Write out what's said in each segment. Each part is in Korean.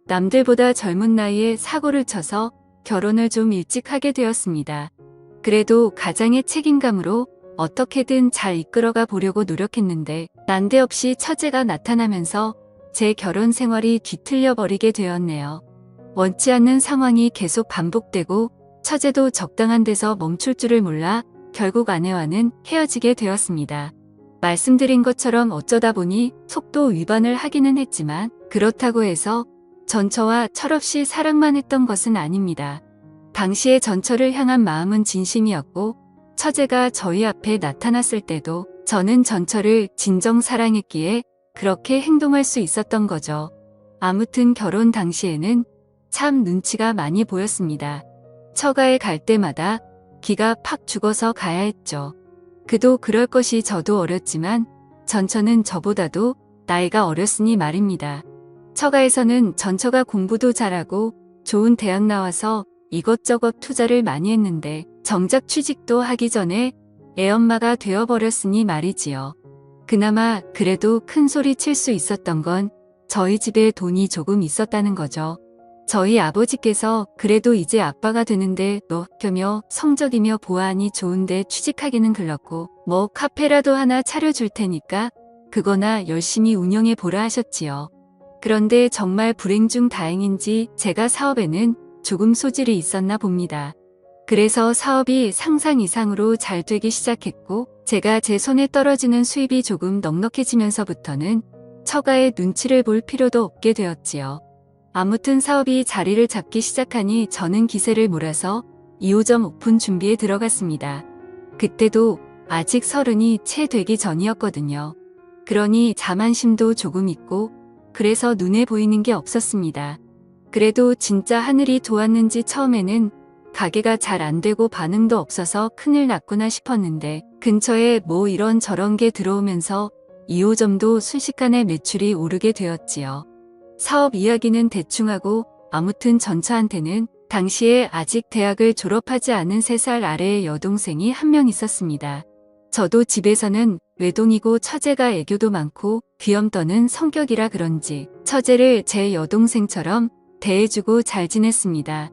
남들보다 젊은 나이에 사고를 쳐서 결혼을 좀 일찍 하게 되었습니다. 그래도 가장의 책임감으로 어떻게든 잘 이끌어가 보려고 노력했는데 난데없이 처제가 나타나면서 제 결혼 생활이 뒤틀려 버리게 되었네요. 원치 않는 상황이 계속 반복되고 처제도 적당한 데서 멈출 줄을 몰라 결국 아내와는 헤어지게 되었습니다. 말씀드린 것처럼 어쩌다 보니 속도 위반을 하기는 했지만 그렇다고 해서 전처와 철없이 사랑만 했던 것은 아닙니다. 당시에 전처를 향한 마음은 진심이었고 처제가 저희 앞에 나타났을 때도 저는 전처를 진정 사랑했기에 그렇게 행동할 수 있었던 거죠. 아무튼 결혼 당시에는 참 눈치가 많이 보였습니다. 처가에 갈 때마다 기가 팍 죽어서 가야 했죠. 그도 그럴 것이 저도 어렸지만 전처는 저보다도 나이가 어렸으니 말입니다. 처가에서는 전처가 공부도 잘하고 좋은 대학 나와서 이것저것 투자를 많이 했는데 정작 취직도 하기 전에 애엄마가 되어버렸으니 말이지요. 그나마 그래도 큰 소리 칠 수 있었던 건 저희 집에 돈이 조금 있었다는 거죠. 저희 아버지께서 그래도 이제 아빠가 되는데 너 학교며 성적이며 보아하니 좋은데 취직하기는 글렀고 뭐 카페라도 하나 차려줄 테니까 그거나 열심히 운영해 보라 하셨지요. 그런데 정말 불행 중 다행인지 제가 사업에는 조금 소질이 있었나 봅니다. 그래서 사업이 상상 이상으로 잘 되기 시작했고 제가 제 손에 떨어지는 수입이 조금 넉넉해지면서부터는 처가의 눈치를 볼 필요도 없게 되었지요. 아무튼 사업이 자리를 잡기 시작하니 저는 기세를 몰아서 2호점 오픈 준비에 들어갔습니다. 그때도 아직 30이 채 되기 전이었거든요. 그러니 자만심도 조금 있고 그래서 눈에 보이는 게 없었습니다. 그래도 진짜 하늘이 도왔는지 처음에는 가게가 잘 안 되고 반응도 없어서 큰일 났구나 싶었는데 근처에 뭐 이런저런 게 들어오면서 2호점도 순식간에 매출이 오르게 되었지요. 사업 이야기는 대충 하고 아무튼 전처한테는 당시에 아직 대학을 졸업하지 않은 3살 아래의 여동생이 한 명 있었습니다. 저도 집에서는 외동이고 처제가 애교도 많고 귀염 떠는 성격이라 그런지 처제를 제 여동생처럼 대해주고 잘 지냈습니다.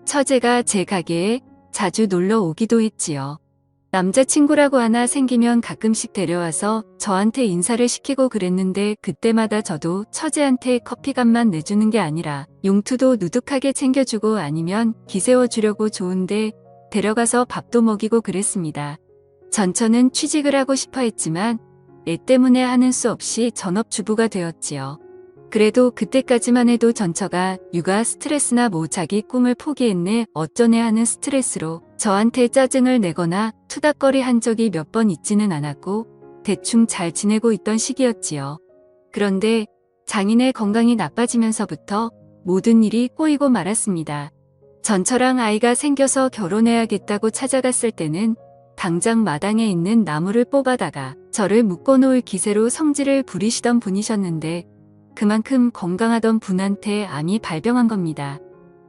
처제가 제 가게에 자주 놀러 오기도 했지요. 남자친구라고 하나 생기면 가끔씩 데려와서 저한테 인사를 시키고 그랬는데 그때마다 저도 처제한테 커피값만 내주는 게 아니라 용투도 누둑하게 챙겨주고 아니면 기세워주려고 좋은데 데려가서 밥도 먹이고 그랬습니다. 전처는 취직을 하고 싶어 했지만 애 때문에 하는 수 없이 전업주부가 되었지요. 그래도 그때까지만 해도 전처가 육아 스트레스나 뭐 자기 꿈을 포기했네 어쩌네 하는 스트레스로 저한테 짜증을 내거나 투닥거리 한 적이 몇 번 있지는 않았고 대충 잘 지내고 있던 시기였지요. 그런데 장인의 건강이 나빠지면서부터 모든 일이 꼬이고 말았습니다. 전처랑 아이가 생겨서 결혼해야겠다고 찾아갔을 때는 당장 마당에 있는 나무를 뽑아다가 저를 묶어놓을 기세로 성질을 부리시던 분이셨는데 그만큼 건강하던 분한테 암이 발병한 겁니다.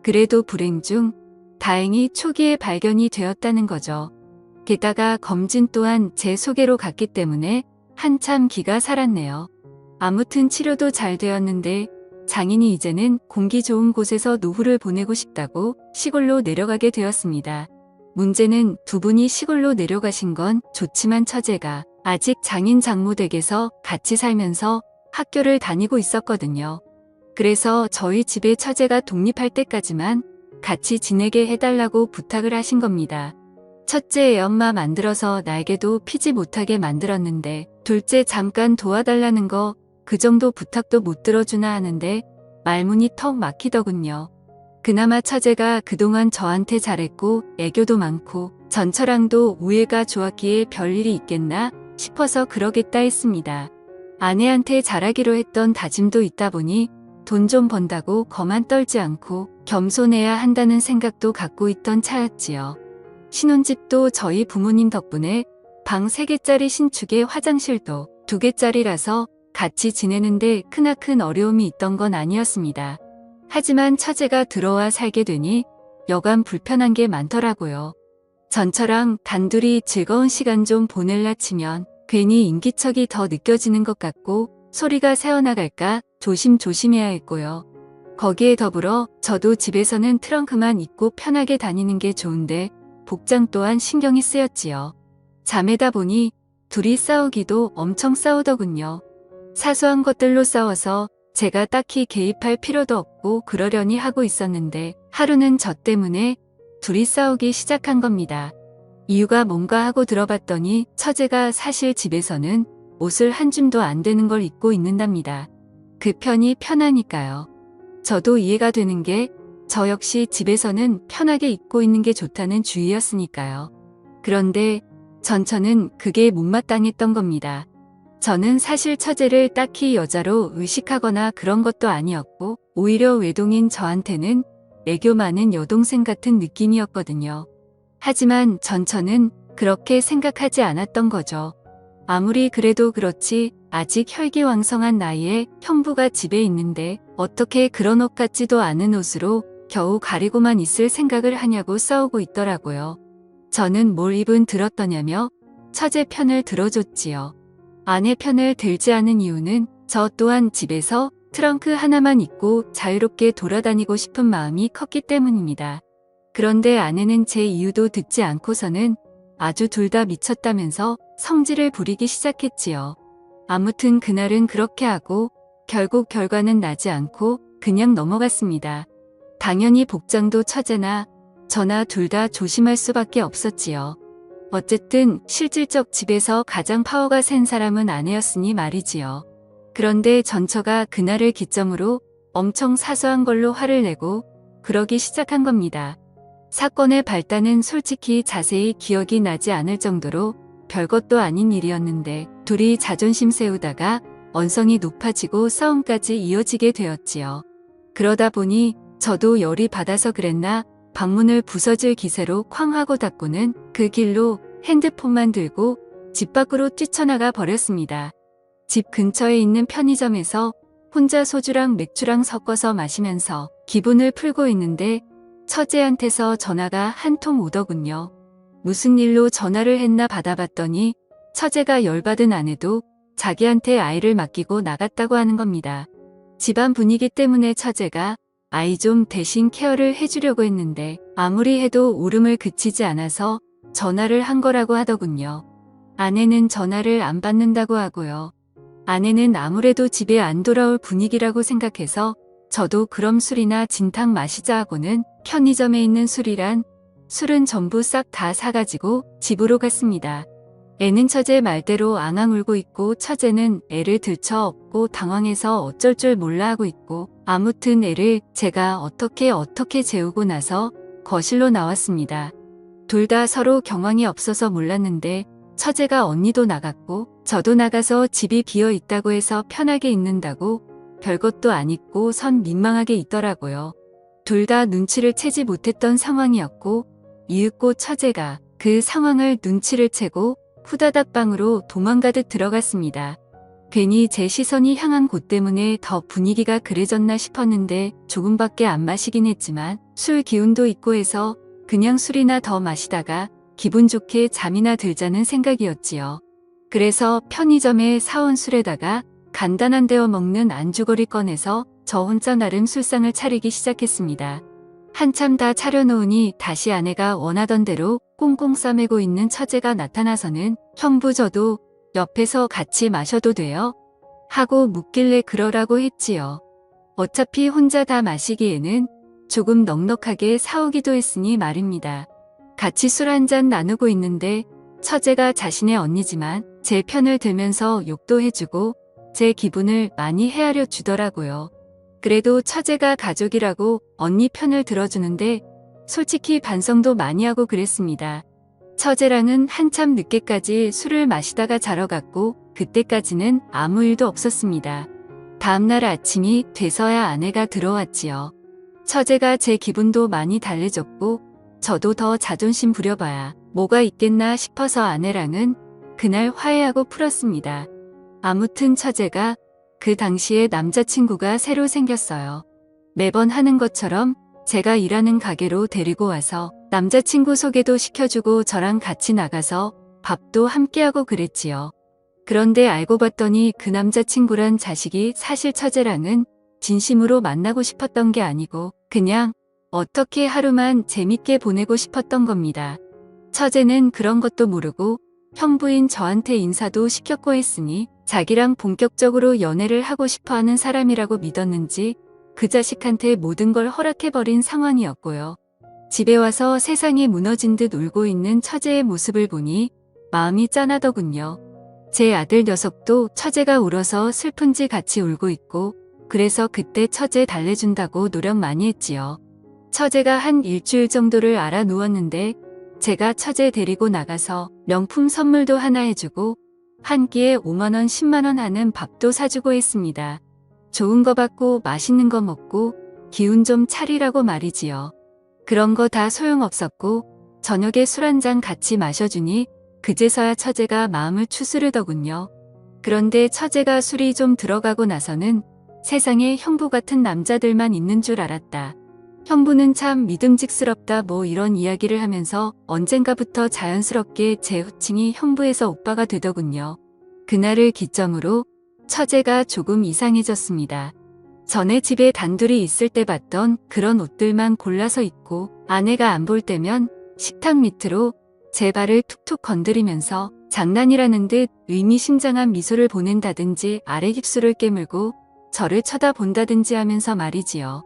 그래도 불행 중 다행히 초기에 발견이 되었다는 거죠. 게다가 검진 또한 제 소개로 갔기 때문에 한참 기가 살았네요. 아무튼 치료도 잘 되었는데 장인이 이제는 공기 좋은 곳에서 노후를 보내고 싶다고 시골로 내려가게 되었습니다. 문제는 두 분이 시골로 내려가신 건 좋지만 처제가 아직 장인 장모 댁에서 같이 살면서 학교를 다니고 있었거든요. 그래서 저희 집에 처제가 독립할 때까지만 같이 지내게 해달라고 부탁을 하신 겁니다. 첫째 애엄마 만들어서 날개도 피지 못하게 만들었는데 둘째 잠깐 도와달라는 거 그 정도 부탁도 못 들어주나 하는데 말문이 턱 막히더군요. 그나마 처제가 그동안 저한테 잘했고 애교도 많고 전처랑도 우애가 좋았기에 별일이 있겠나 싶어서 그러겠다 했습니다. 아내한테 잘하기로 했던 다짐도 있다 보니 돈 좀 번다고 거만 떨지 않고 겸손해야 한다는 생각도 갖고 있던 차였지요. 신혼집도 저희 부모님 덕분에 방 3개짜리 신축에 화장실도 2개짜리라서 같이 지내는데 크나큰 어려움이 있던 건 아니었습니다. 하지만 처제가 들어와 살게 되니 여간 불편한 게 많더라고요. 전처랑 단둘이 즐거운 시간 좀 보낼라 치면 괜히 인기척이 더 느껴지는 것 같고 소리가 새어나갈까 조심조심해야 했고요. 거기에 더불어 저도 집에서는 트렁크만 입고 편하게 다니는 게 좋은데 복장 또한 신경이 쓰였지요. 자매다 보니 둘이 싸우기도 엄청 싸우더군요. 사소한 것들로 싸워서 제가 딱히 개입할 필요도 없고 그러려니 하고 있었는데 하루는 저 때문에 둘이 싸우기 시작한 겁니다. 이유가 뭔가 하고 들어봤더니 처제가 사실 집에서는 옷을 한 줌도 안 되는 걸 입고 있는답니다. 그 편이 편하니까요. 저도 이해가 되는 게 저 역시 집에서는 편하게 입고 있는 게 좋다는 주의였으니까요. 그런데 저는 그게 못마땅했던 겁니다. 저는 사실 처제를 딱히 여자로 의식하거나 그런 것도 아니었고 오히려 외동인 저한테는 애교 많은 여동생 같은 느낌이었거든요. 하지만 저는 그렇게 생각하지 않았던 거죠. 아무리 그래도 그렇지 아직 혈기왕성한 나이에 형부가 집에 있는데 어떻게 그런 옷 같지도 않은 옷으로 겨우 가리고만 있을 생각을 하냐고 싸우고 있더라고요. 저는 뭘 입은 들었더냐며 처제 편을 들어줬지요. 아내 편을 들지 않은 이유는 저 또한 집에서 트렁크 하나만 입고 자유롭게 돌아다니고 싶은 마음이 컸기 때문입니다. 그런데 아내는 제 이유도 듣지 않고서는 아주 둘 다 미쳤다면서 성질을 부리기 시작했지요. 아무튼 그날은 그렇게 하고 결국 결과는 나지 않고 그냥 넘어갔습니다. 당연히 복장도 처제나 저나 둘 다 조심할 수밖에 없었지요. 어쨌든 실질적 집에서 가장 파워가 센 사람은 아내였으니 말이지요. 그런데 전처가 그날을 기점으로 엄청 사소한 걸로 화를 내고 그러기 시작한 겁니다. 사건의 발단은 솔직히 자세히 기억이 나지 않을 정도로 별것도 아닌 일이었는데 둘이 자존심 세우다가 언성이 높아지고 싸움까지 이어지게 되었지요. 그러다 보니 저도 열이 받아서 그랬나 방문을 부서질 기세로 쾅 하고 닫고는 그 길로 핸드폰만 들고 집 밖으로 뛰쳐나가 버렸습니다. 집 근처에 있는 편의점에서 혼자 소주랑 맥주랑 섞어서 마시면서 기분을 풀고 있는데 처제한테서 전화가 한 통 오더군요. 무슨 일로 전화를 했나 받아봤더니 처제가 열받은 아내도 자기한테 아이를 맡기고 나갔다고 하는 겁니다. 집안 분위기 때문에 처제가 아이 좀 대신 케어를 해주려고 했는데 아무리 해도 울음을 그치지 않아서 전화를 한 거라고 하더군요. 아내는 전화를 안 받는다고 하고요. 아내는 아무래도 집에 안 돌아올 분위기라고 생각해서 저도 그럼 술이나 진탕 마시자 하고는 편의점에 있는 술은 전부 싹 다 사가지고 집으로 갔습니다. 애는 처제 말대로 앙앙 울고 있고 처제는 애를 들쳐 업고 당황해서 어쩔 줄 몰라 하고 있고 아무튼 애를 제가 어떻게 재우고 나서 거실로 나왔습니다. 둘 다 서로 경황이 없어서 몰랐는데 처제가 언니도 나갔고 저도 나가서 집이 비어 있다고 해서 편하게 있는다고 별것도 안 입고 선 민망하게 있더라고요. 둘 다 눈치를 채지 못했던 상황이었고 이윽고 처제가 그 상황을 눈치를 채고 후다닥 방으로 도망가듯 들어갔습니다. 괜히 제 시선이 향한 곳 때문에 더 분위기가 그래졌나 싶었는데 조금밖에 안 마시긴 했지만 술 기운도 있고 해서 그냥 술이나 더 마시다가 기분 좋게 잠이나 들자는 생각이었지요. 그래서 편의점에 사온 술에다가 간단한 데워 먹는 안주거리 꺼내서 저 혼자 나름 술상을 차리기 시작했습니다. 한참 다 차려놓으니 다시 아내가 원하던 대로 꽁꽁 싸매고 있는 처제가 나타나서는 형부 저도 옆에서 같이 마셔도 돼요? 하고 묻길래 그러라고 했지요. 어차피 혼자 다 마시기에는 조금 넉넉하게 사오기도 했으니 말입니다. 같이 술 한잔 나누고 있는데 처제가 자신의 언니지만 제 편을 들면서 욕도 해주고 제 기분을 많이 헤아려 주더라고요. 그래도 처제가 가족이라고 언니 편을 들어주는데 솔직히 반성도 많이 하고 그랬습니다. 처제랑은 한참 늦게까지 술을 마시다가 자러 갔고 그때까지는 아무 일도 없었습니다. 다음날 아침이 돼서야 아내가 들어왔지요. 처제가 제 기분도 많이 달래줬고 저도 더 자존심 부려봐야 뭐가 있겠나 싶어서 아내랑은 그날 화해하고 풀었습니다. 아무튼 처제가 그 당시에 남자친구가 새로 생겼어요. 매번 하는 것처럼 제가 일하는 가게로 데리고 와서 남자친구 소개도 시켜주고 저랑 같이 나가서 밥도 함께하고 그랬지요. 그런데 알고 봤더니 그 남자친구란 자식이 사실 처제랑은 진심으로 만나고 싶었던 게 아니고 그냥 어떻게 하루만 재밌게 보내고 싶었던 겁니다. 처제는 그런 것도 모르고 형부인 저한테 인사도 시켰고 했으니 자기랑 본격적으로 연애를 하고 싶어하는 사람이라고 믿었는지 그 자식한테 모든 걸 허락해버린 상황이었고요. 집에 와서 세상이 무너진 듯 울고 있는 처제의 모습을 보니 마음이 짠하더군요. 제 아들 녀석도 처제가 울어서 슬픈지 같이 울고 있고 그래서 그때 처제 달래준다고 노력 많이 했지요. 처제가 한 일주일 정도를 알아 누웠는데 제가 처제 데리고 나가서 명품 선물도 하나 해주고 한 끼에 5만 원, 10만 원 하는 밥도 사주고 했습니다. 좋은 거 받고 맛있는 거 먹고 기운 좀 차리라고 말이지요. 그런 거 다 소용없었고 저녁에 술 한 잔 같이 마셔주니 그제서야 처제가 마음을 추스르더군요. 그런데 처제가 술이 좀 들어가고 나서는 세상에 형부 같은 남자들만 있는 줄 알았다. 형부는 참 믿음직스럽다 뭐 이런 이야기를 하면서 언젠가부터 자연스럽게 제 호칭이 형부에서 오빠가 되더군요. 그날을 기점으로 처제가 조금 이상해졌습니다. 전에 집에 단둘이 있을 때 봤던 그런 옷들만 골라서 입고 아내가 안 볼 때면 식탁 밑으로 제 발을 툭툭 건드리면서 장난이라는 듯 의미심장한 미소를 보낸다든지 아래 입술을 깨물고 저를 쳐다본다든지 하면서 말이지요.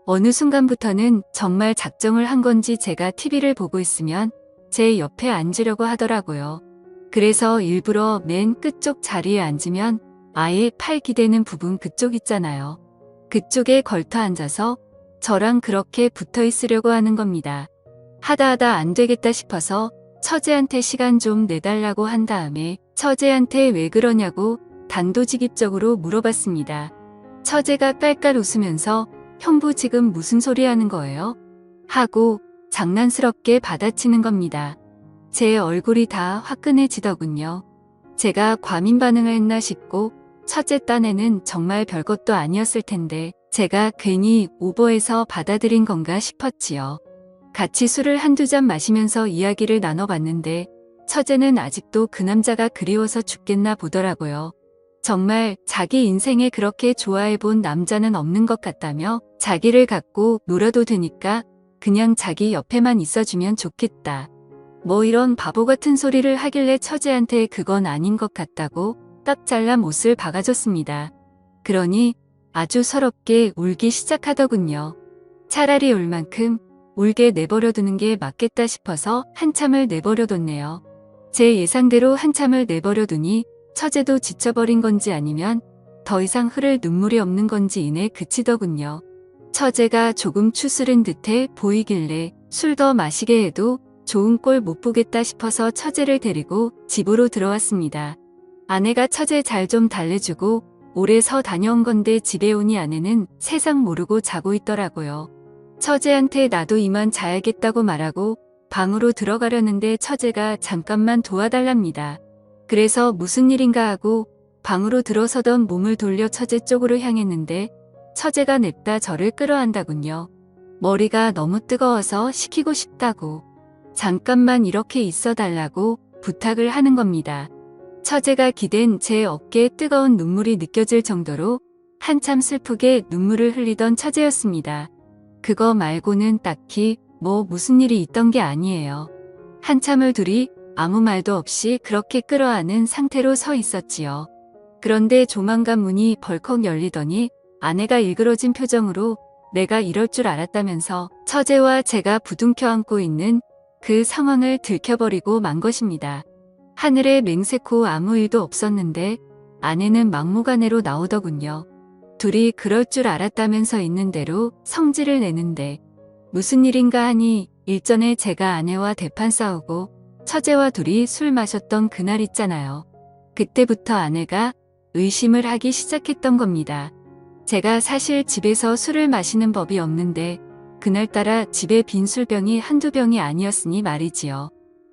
어느 순간부터는 정말 작정을 한 건지 제가 TV를 보고 있으면 제 옆에 앉으려고 하더라고요. 그래서 일부러 맨 끝쪽 자리에 앉으면 아예 팔 기대는 부분 그쪽 있잖아요. 그쪽에 걸터 앉아서 저랑 그렇게 붙어 있으려고 하는 겁니다. 하다 안 되겠다 싶어서 처제한테 시간 좀 내달라고 한 다음에 처제한테 왜 그러냐고 단도직입적으로 물어봤습니다. 처제가 깔깔 웃으면서 형부 지금 무슨 소리 하는 거예요? 하고 장난스럽게 받아치는 겁니다. 제 얼굴이 다 화끈해지더군요. 제가 과민 반응을 했나 싶고 첫째 딴에는 정말 별것도 아니었을 텐데 제가 괜히 오버해서 받아들인 건가 싶었지요. 같이 술을 한두 잔 마시면서 이야기를 나눠봤는데 처제는 아직도 그 남자가 그리워서 죽겠나 보더라고요. 정말 자기 인생에 그렇게 좋아해본 남자는 없는 것 같다며 자기를 갖고 놀아도 되니까 그냥 자기 옆에만 있어주면 좋겠다. 뭐 이런 바보 같은 소리를 하길래 처제한테 그건 아닌 것 같다고 딱 잘라 못을 박아줬습니다. 그러니 아주 서럽게 울기 시작하더군요. 차라리 울 만큼 울게 내버려두는 게 맞겠다 싶어서 한참을 내버려뒀네요. 제 예상대로 한참을 내버려두니 처제도 지쳐버린 건지 아니면 더 이상 흐를 눈물이 없는 건지 이내 그치더군요. 처제가 조금 추스른 듯해 보이길래 술 더 마시게 해도 좋은 꼴 못 보겠다 싶어서 처제를 데리고 집으로 들어왔습니다. 아내가 처제 잘 좀 달래주고 오래 서 다녀온 건데 집에 오니 아내는 세상 모르고 자고 있더라고요. 처제한테 나도 이만 자야겠다고 말하고 방으로 들어가려는데 처제가 잠깐만 도와달랍니다. 그래서 무슨 일인가 하고 방으로 들어서던 몸을 돌려 처제 쪽으로 향했는데 처제가 냅다 저를 끌어안다군요. 머리가 너무 뜨거워서 식히고 싶다고 잠깐만 이렇게 있어달라고 부탁을 하는 겁니다. 처제가 기댄 제 어깨에 뜨거운 눈물이 느껴질 정도로 한참 슬프게 눈물을 흘리던 처제였습니다. 그거 말고는 딱히 뭐 무슨 일이 있던 게 아니에요. 한참을 둘이 아무 말도 없이 그렇게 끌어안은 상태로 서 있었지요. 그런데 조만간 문이 벌컥 열리더니 아내가 일그러진 표정으로 내가 이럴 줄 알았다면서 처제와 제가 부둥켜 안고 있는 그 상황을 들켜버리고 만 것입니다. 하늘에 맹세코 아무 일도 없었는데 아내는 막무가내로 나오더군요. 둘이 그럴 줄 알았다면서 있는 대로 성질을 내는데 무슨 일인가 하니 일전에 제가 아내와 대판 싸우고 처제와 둘이 술 마셨던 그날 있잖아요. 그때부터 아내가 의심을 하기 시작했던 겁니다. 제가 사실 집에서 술을 마시는 법이 없는데 그날따라 집에 빈 술병이 한두 병이 아니었으니 말이지요.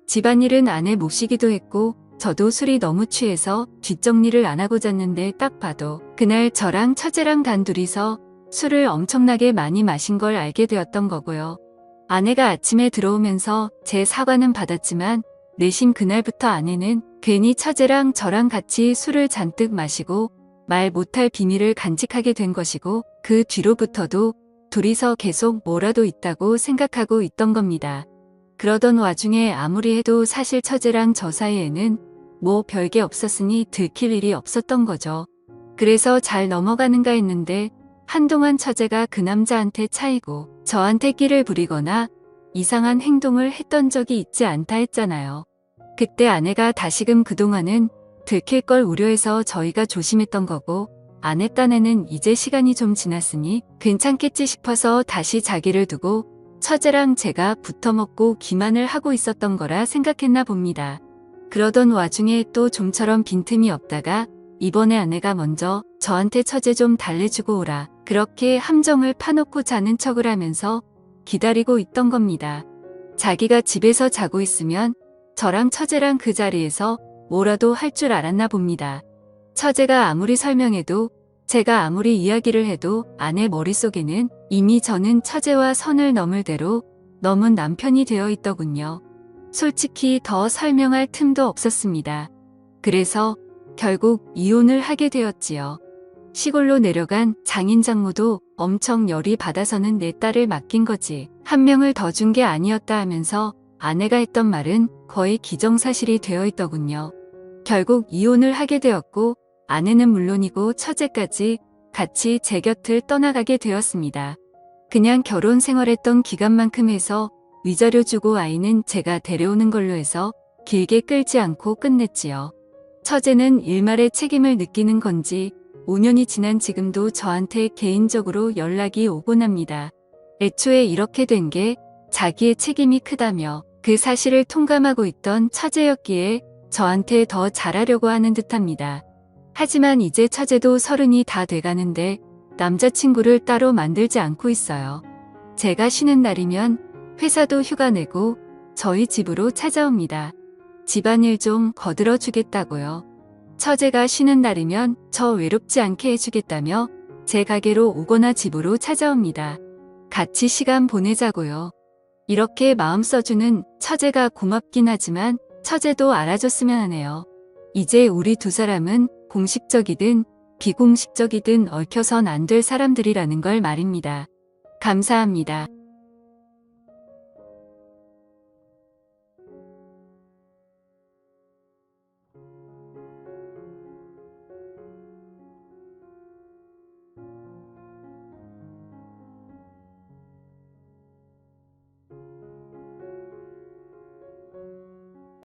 집안일은 아내 몫이기도 했고 저도 술이 너무 취해서 뒷정리를 안 하고 잤는데 딱 봐도 그날 저랑 처제랑 단둘이서 술을 엄청나게 많이 마신 걸 알게 되었던 거고요. 아내가 아침에 들어오면서 제 사과는 받았지만 내심 그날부터 아내는 괜히 처제랑 저랑 같이 술을 잔뜩 마시고 말 못할 비밀을 간직하게 된 것이고 그 뒤로부터도 둘이서 계속 뭐라도 있다고 생각하고 있던 겁니다. 그러던 와중에 아무리 해도 사실 처제랑 저 사이에는 뭐 별게 없었으니 들킬 일이 없었던 거죠. 그래서 잘 넘어가는가 했는데 한동안 처제가 그 남자한테 차이고 저한테 끼를 부리거나 이상한 행동을 했던 적이 있지 않다 했잖아요. 그때 아내가 다시금 그동안은 들킬 걸 우려해서 저희가 조심했던 거고 아내 딴에는 이제 시간이 좀 지났으니 괜찮겠지 싶어서 다시 자기를 두고 처제랑 제가 붙어먹고 기만을 하고 있었던 거라 생각했나 봅니다. 그러던 와중에 또 좀처럼 빈틈이 없다가 이번에 아내가 먼저 저한테 처제 좀 달래주고 오라 그렇게 함정을 파놓고 자는 척을 하면서 기다리고 있던 겁니다. 자기가 집에서 자고 있으면 저랑 처제랑 그 자리에서 뭐라도 할 줄 알았나 봅니다. 처제가 아무리 설명해도 제가 아무리 이야기를 해도 아내 머릿속에는 이미 저는 처제와 선을 넘을 대로 넘은 남편이 되어 있더군요. 솔직히 더 설명할 틈도 없었습니다. 그래서 결국 이혼을 하게 되었지요. 시골로 내려간 장인 장모도 엄청 열이 받아서는 내 딸을 맡긴 거지. 한 명을 더 준 게 아니었다 하면서 아내가 했던 말은 거의 기정사실이 되어 있더군요. 결국 이혼을 하게 되었고 아내는 물론이고 처제까지 같이 제 곁을 떠나가게 되었습니다. 그냥 결혼 생활했던 기간만큼 해서 위자료 주고 아이는 제가 데려오는 걸로 해서 길게 끌지 않고 끝냈지요. 처제는 일말의 책임을 느끼는 건지 5년이 지난 지금도 저한테 개인적으로 연락이 오곤 합니다. 애초에 이렇게 된 게 자기의 책임이 크다며 그 사실을 통감하고 있던 처제였기에 저한테 더 잘하려고 하는 듯합니다. 하지만 이제 처제도 30이 다 돼가는데 남자친구를 따로 만들지 않고 있어요. 제가 쉬는 날이면 회사도 휴가 내고 저희 집으로 찾아옵니다. 집안일 좀 거들어 주겠다고요. 처제가 쉬는 날이면 저 외롭지 않게 해주겠다며 제 가게로 오거나 집으로 찾아옵니다. 같이 시간 보내자고요. 이렇게 마음 써주는 처제가 고맙긴 하지만 처제도 알아줬으면 하네요. 이제 우리 두 사람은 공식적이든 비공식적이든 얽혀선 안 될 사람들이라는 걸 말입니다. 감사합니다.